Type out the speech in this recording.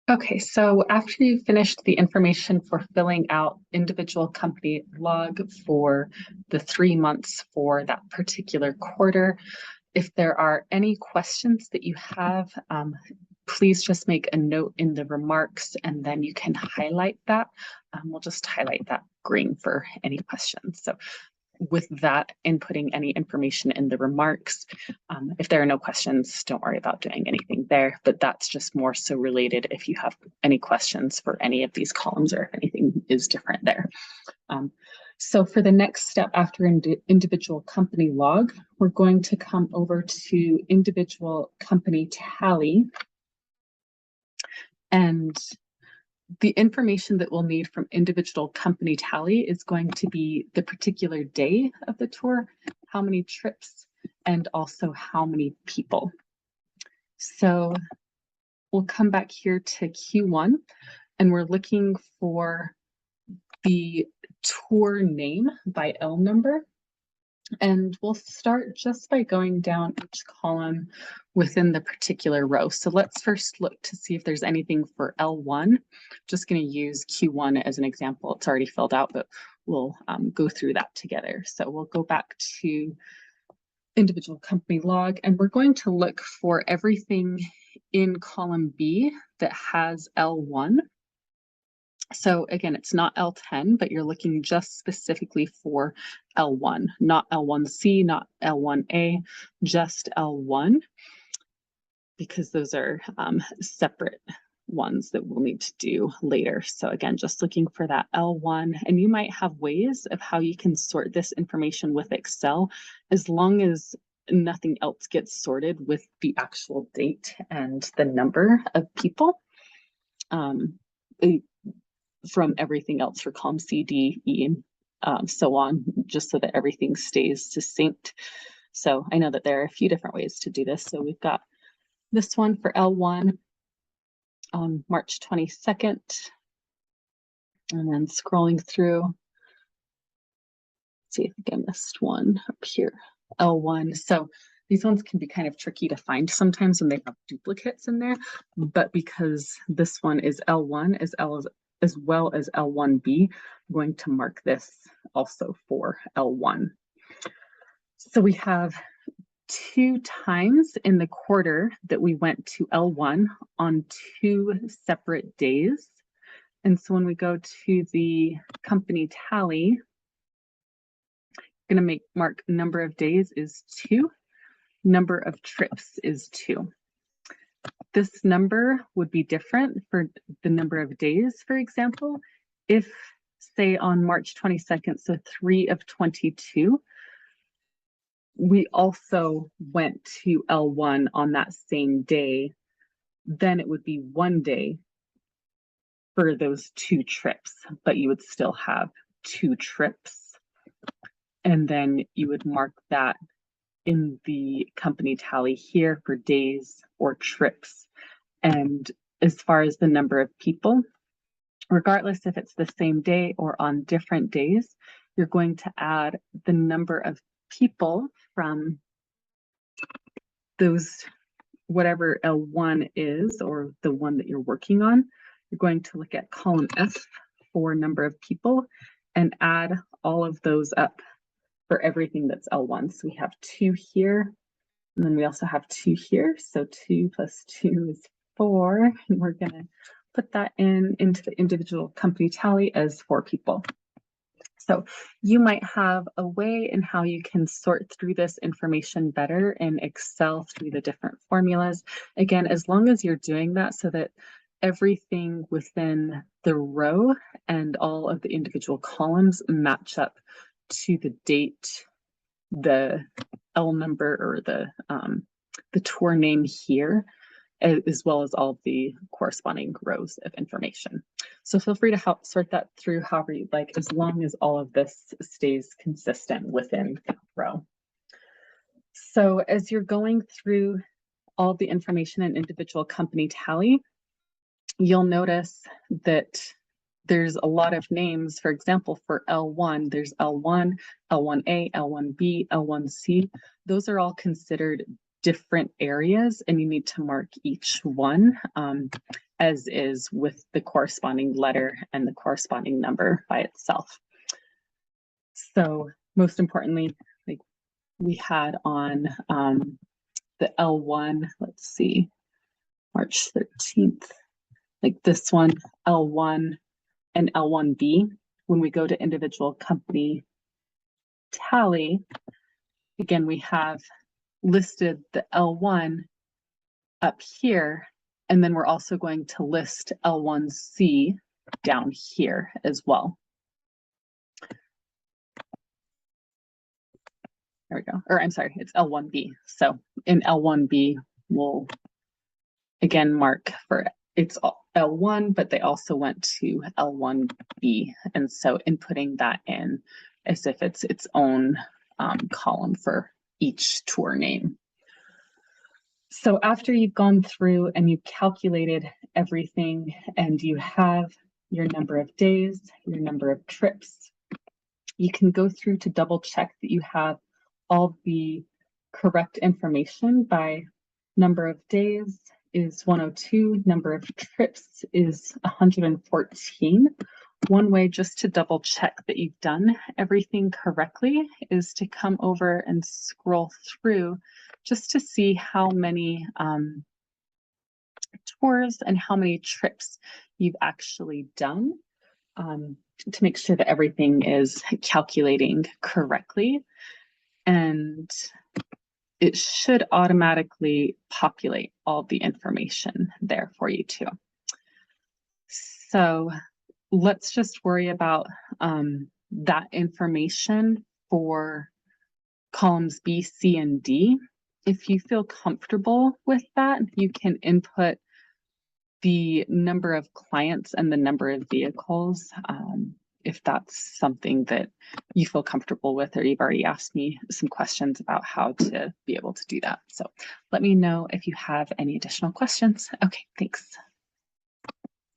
Okay, so after you've finished the information for filling out individual company log for the 3 months for that particular quarter, if there are any questions that you have, please just make a note in the remarks and then you can highlight that. We'll just highlight that green for any questions. So with that, inputting any information in the remarks. If there are no questions, don't worry about doing anything there, but that's just more so related if you have any questions for any of these columns or if anything is different there. So for the next step after individual company log, we're going to come over to individual company tally. And the information that we'll need from individual company tally is going to be the particular day of the tour, how many trips, and also how many people. So we'll come back here to Q1 and we're looking for the tour name by L number. And we'll start just by going down each column within the particular row. So let's first look to see if there's anything for L1. Just going to use Q1 as an example. It's already filled out, but we'll go through that together. So we'll go back to individual company log, and we're going to look for everything in column B that has L1. So again, it's not L10, but you're looking just specifically for L1, not L1C, not L1A, just L1, because those are separate ones that we'll need to do later. So again, just looking for that L1, and you might have ways of how you can sort this information with Excel, as long as nothing else gets sorted with the actual date and the number of people. From everything else for column C, D, E, and so on, just so that everything stays succinct. So I know that there are a few different ways to do this. So we've got this one for L1 on March 22nd, and then scrolling through. Let's see if I missed one up here, L1. So these ones can be kind of tricky to find sometimes when they have duplicates in there, but because this one is L1 as well as L1B, I'm going to mark this also for L1. So we have 2 times in the quarter that we went to L1 on 2 separate days. And so when we go to the company tally, I'm going to mark number of days is 2, number of trips is 2. This number would be different for the number of days, for example, if, say, on March 22nd, so 3 of 22, we also went to L1 on that same day, then it would be 1 day for those 2 trips, but you would still have 2 trips. And then you would mark that in the company tally here for days or trips. And as far as the number of people, regardless if it's the same day or on different days, you're going to add the number of people from those, whatever L1 is, or the one that you're working on. You're going to look at column F for number of people and add all of those up for everything that's L1. So we have 2 here, and then we also have 2 here. So 2 plus 2 is 4, and we're going to put that into the individual company tally as 4 people. So you might have a way in how you can sort through this information better in Excel through the different formulas. Again, as long as you're doing that so that everything within the row and all of the individual columns match up to the date, the L number, or the tour name here, as well as all of the corresponding rows of information. So feel free to help sort that through however you'd like, as long as all of this stays consistent within that row. So as you're going through all the information in individual company tally, you'll notice that there's a lot of names. For example, for L1, there's L1, L1A, L1B, L1C. Those are all considered different areas, and you need to mark each one as is with the corresponding letter and the corresponding number by itself. So most importantly, like we had on the L1, let's see, March 13th, like this one, L1 and L1B. When we go to individual company tally, again, we have listed the L1 up here, and then we're also going to list L1C down here as well. There we go. Or I'm sorry, it's L1B. So in L1B, we'll again mark for it's L1, but they also went to L1B. And so inputting that in as if it's its own column for each tour name. So after you've gone through and you've calculated everything and you have your number of days, your number of trips, you can go through to double check that you have all the correct information by number of days is 102, number of trips is 114. One way just to double check that you've done everything correctly is to come over and scroll through just to see how many tours and how many trips you've actually done to make sure that everything is calculating correctly. And it should automatically populate all the information there for you too. So let's just worry about that information for columns B, C, and D. If you feel comfortable with that, you can input the number of clients and the number of vehicles. If that's something that you feel comfortable with, or you've already asked me some questions about how to be able to do that. So let me know if you have any additional questions. Okay, thanks.